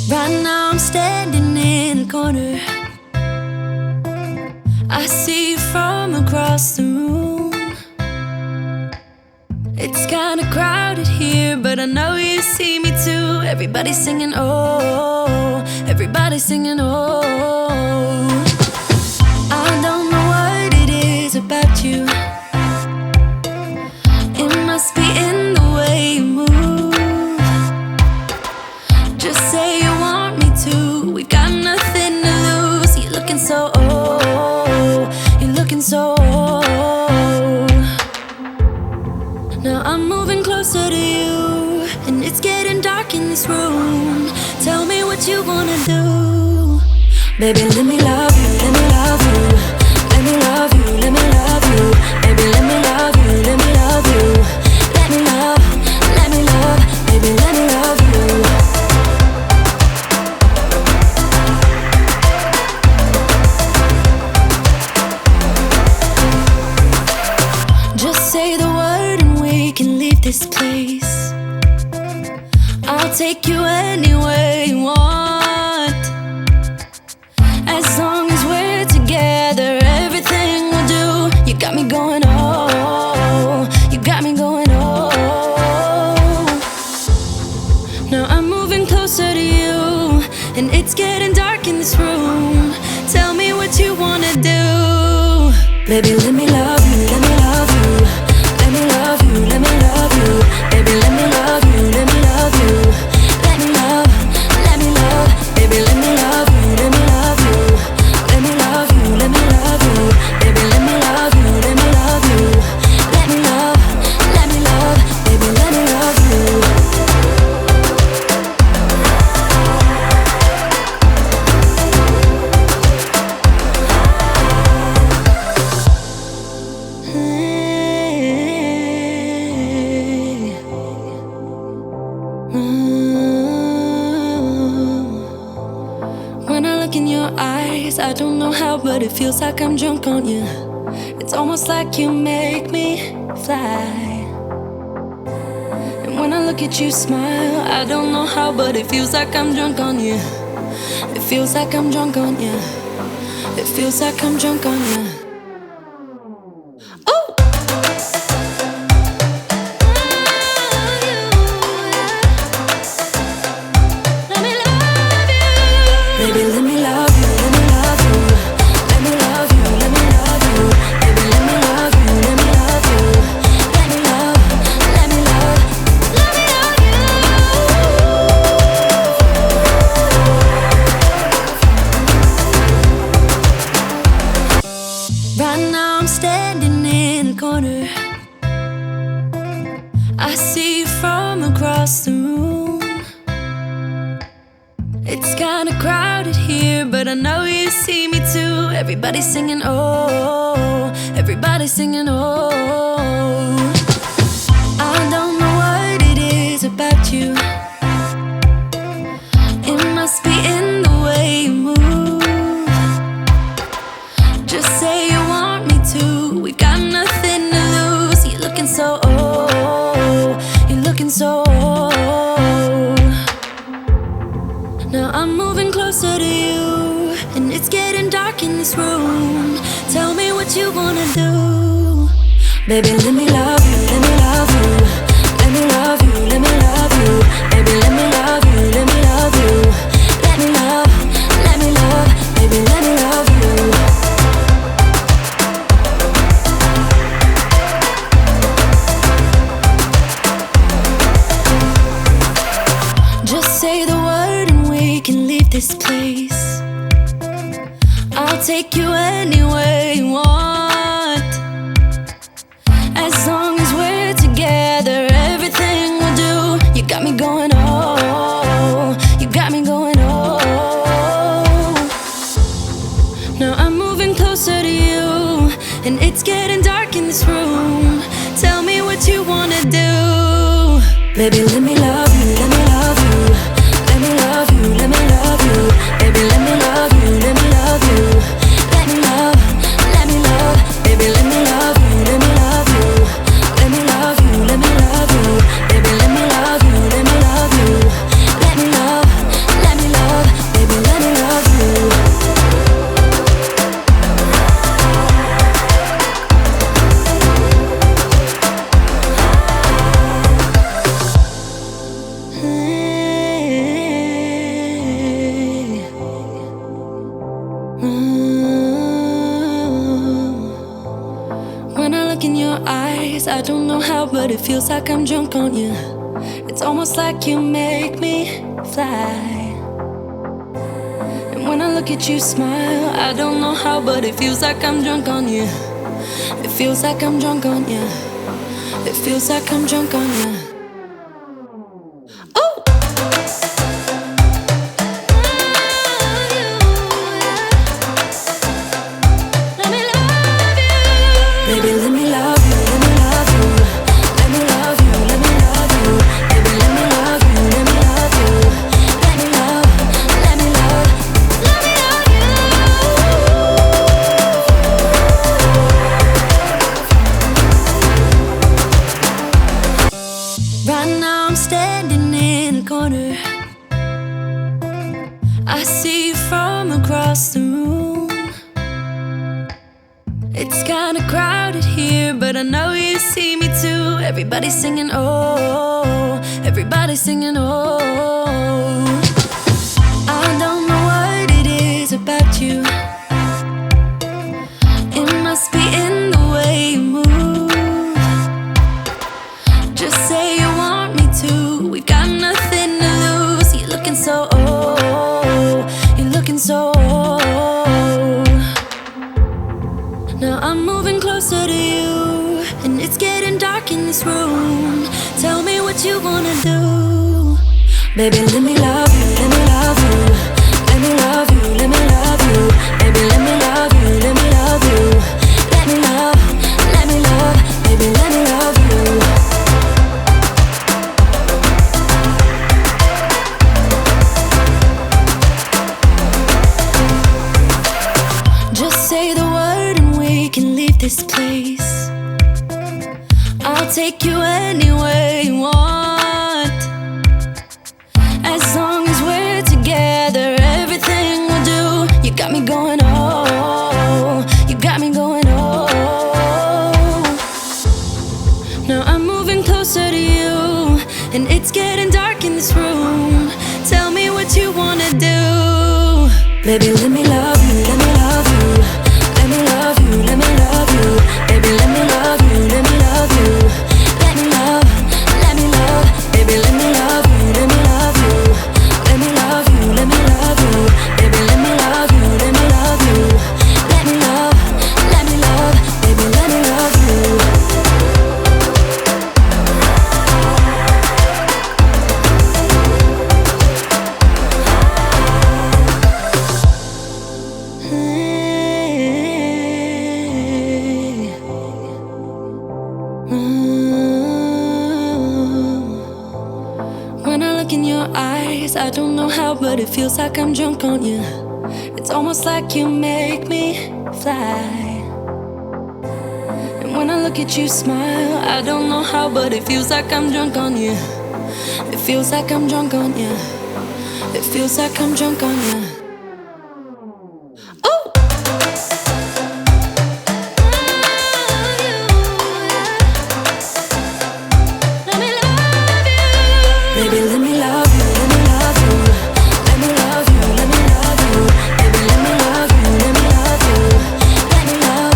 Right now I'm standing in a corner. I see you from across the room. It's kinda crowded here, but I know you see me too. Everybody's singing oh, everybody's singing oh. I don't know what it is about you. It must be in the way you move. Just say you want me to. We got nothing to lose. You're looking so oh, you're looking so oh. Now I'm moving closer to you, and it's getting dark in this room. Tell me what you wanna do. Baby, let me love you, let me love you. Let me love you, let me love you. Baby, let me love you, let me love you. Let me love, baby, let me love you. Just say the word and we can leave this place. I'll take you anywhere you want. As long as we're together, everything we'll do. You got me going oh, you got me going oh. Now I'm moving closer to you, and it's getting dark in this room. Tell me what you wanna do. Baby, let me love you, let me love you. Let me love you, let me love you. Baby, let me love you, let me love you. Let me love, baby, let me love you, let me love you. Let me love you, let me love you. Baby, let me love you, let me love you. Let me love, baby, let me love you. When I look in your eyes, I don't know how, but it feels like I'm drunk on you. It's almost like you make me fly. And when I look at you smile, I don't know how, but it feels like I'm drunk on you. It feels like I'm drunk on you. It feels like I'm drunk on you. Oh! Baby, let me love you, let me love you. Let me love you, let me love you. Baby, let me love you, let me love you. Let me love, let me love, let me love you. Right now I'm standing in a corner. I see you from across the room. It's kinda crowded here, but I know you see me too. Everybody's singing oh, everybody's singing oh. I don't know what it is about you. It must be in the way you move. Just say you want me to. We got nothing to lose. You're looking so oh, you're looking so oh. Now I'm moving closer to you, and it's getting dark in this room. Tell me what you wanna do. Baby, let me love you, let me love you. Let me love you, let me love you. Baby, let me love you, let me love you. Let me love, baby, let me love you. Just say the word and we can leave this place. I'll take you anywhere you want. As long as we're together, everything we'll do. You got me going oh, you got me going oh. Now I'm moving closer to you, and it's getting dark in this room. Tell me what you wanna do. Baby, let me love you, let me love you. Let me love you, let me love you. Baby, let me love you, let me love you. Let me love, baby, let me love you, let me love you. Let me love you, let me love you. Baby, let me love you, let me love you. Let me love, how, but it feels like I'm drunk on you. It's almost like you make me fly. And when I look at you smile, I don't know how, but it feels like I'm drunk on you. It feels like I'm drunk on you. It feels like I'm drunk on you. Baby, let me love you, let me love you. Let me love you, let me love you. Baby, let me love you, let me love you. Let me love, let me love, let me love you. Right now I'm standing in a corner. I see you from across the room. It's kinda crowded here, but I know you see me too. Everybody's singing, oh, everybody's singing, oh. I don't know what it is about you. It must be in the way you move. Just say you want me to. We got nothing to lose. You're looking so old. You're looking so old. Now I'm moving closer to you, and it's getting dark in this room. Tell me what you wanna do. Baby, let me love you, let me love you. Let me love you, let me love you. Baby, let me love you, let me love you. Let me love, let me love. Baby, let me love you. Just say the word and we can leave this place. I'll take you anywhere you want. As long as we're together, everything we'll do. You got me going, oh. You got me going, oh. Now I'm moving closer to you, and it's getting dark in this room. Tell me what you wanna do. Baby, let me love you, let me love you. Let me love you, let me love you. Baby, let me love you, let me love you. Let me love, let me love. Baby, let me love you, let me love you. Let me love you, let me love you. Baby, let me love you, let me love you. Let me love, let me love. Baby, let me love you. When I look in your eyes, I don't know how, but it feels like I'm drunk on you. It's almost like you make me fly. And when I look at you smile, I don't know how, but it feels like I'm drunk on you. It feels like I'm drunk on you. It feels like I'm drunk on you. Baby, let me love you, let me love you. Let me love you, let me love you. Baby, let me love you, let me love you. Let me love,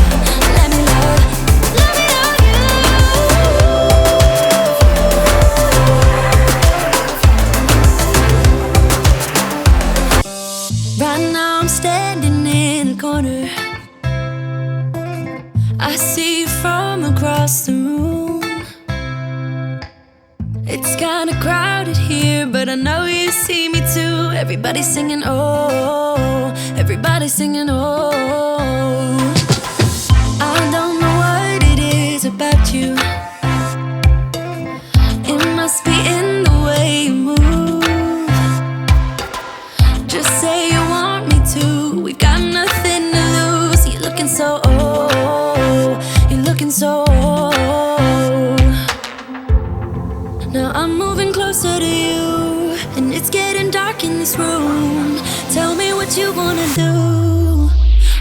let me love, let me love you. Right now I'm standing in a corner. I see you from across the room. It's kinda crowded here, but I know you see me too. Everybody's singing, oh, everybody's singing, oh. I don't know what it is about you. It must be in the way you move. Just say you want me to. We got nothing to lose. You're looking so old. You're looking so old. Now I'm moving closer to you, and it's getting dark in this room. Tell me what you wanna do.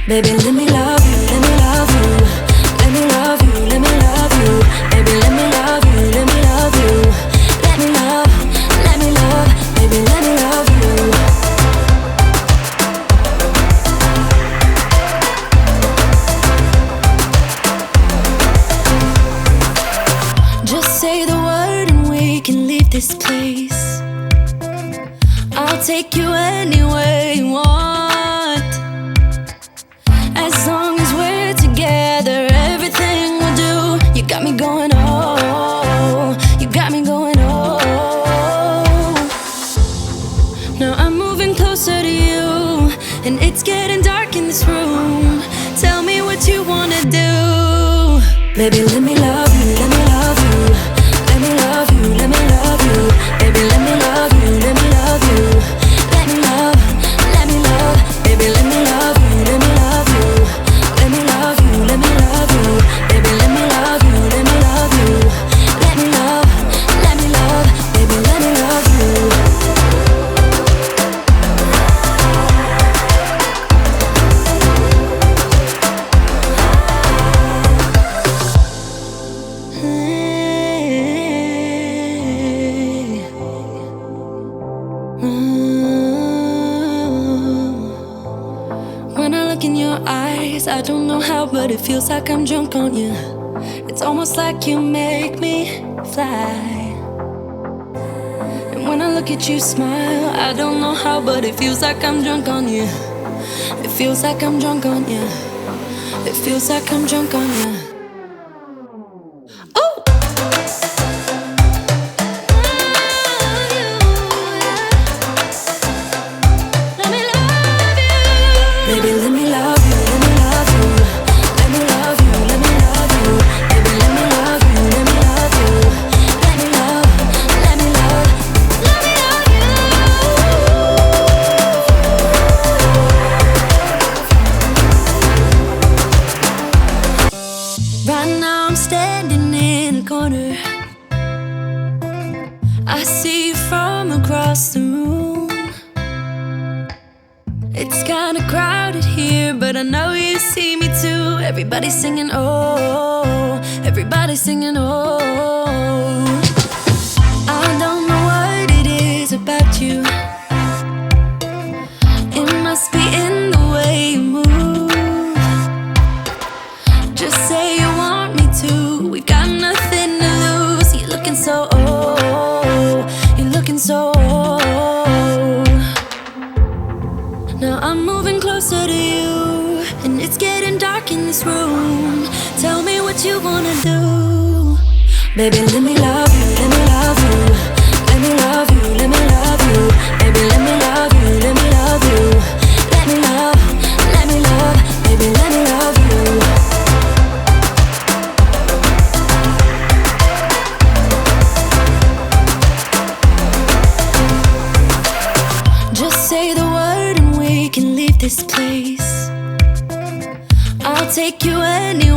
Baby, let me love you, let me love you. Let me love you, let me love you. Baby, let me love you, let me love you. Let me love, let me love. Baby, let me love you. I'll take you anywhere you want. As long as we're together, everything we'll do. You got me going, oh, you got me going, oh. Now I'm moving closer to you, and it's getting dark in this room. Tell me what you wanna do. Baby, let me love you, let me love you. Let me love you, let me love you. Baby, let me love you, let me love you. Let me love, let me love. Baby, let me love you, let me love you. Let me love you, let me love you. Baby, let me love you, let me love you. Let me love, let me love. Baby, let me love you. When I look in your eyes, I don't know how, but it feels like I'm drunk on you. It's almost like you make me fly. And when I look at you smile, I don't know how, but it feels like I'm drunk on you. It feels like I'm drunk on you. It feels like I'm drunk on you. Oh! Baby, let me love you, let me love you. Let me love you, let me love you. Baby, let me love you, let me love you. Let me love, let me love, let me love you. Right now I'm standing in a corner. I see you from across the room. It's kinda crowded here, but I know you see me too. Everybody's singing, oh, everybody's singing, oh. I don't know what it is about you. It must be in the way you move. Just say you want me to. We've got nothing to lose. You're looking so old. You're looking so old. Now I'm moving closer to you, and it's getting dark in this room. Tell me what you wanna do. Baby, let me love you, let me love you. Let me love you, let me love you. Baby, let me love you, let me love you. Let me love, let me love. Baby, let me love you. Just say the word and we can leave this place. I'll take you anywhere.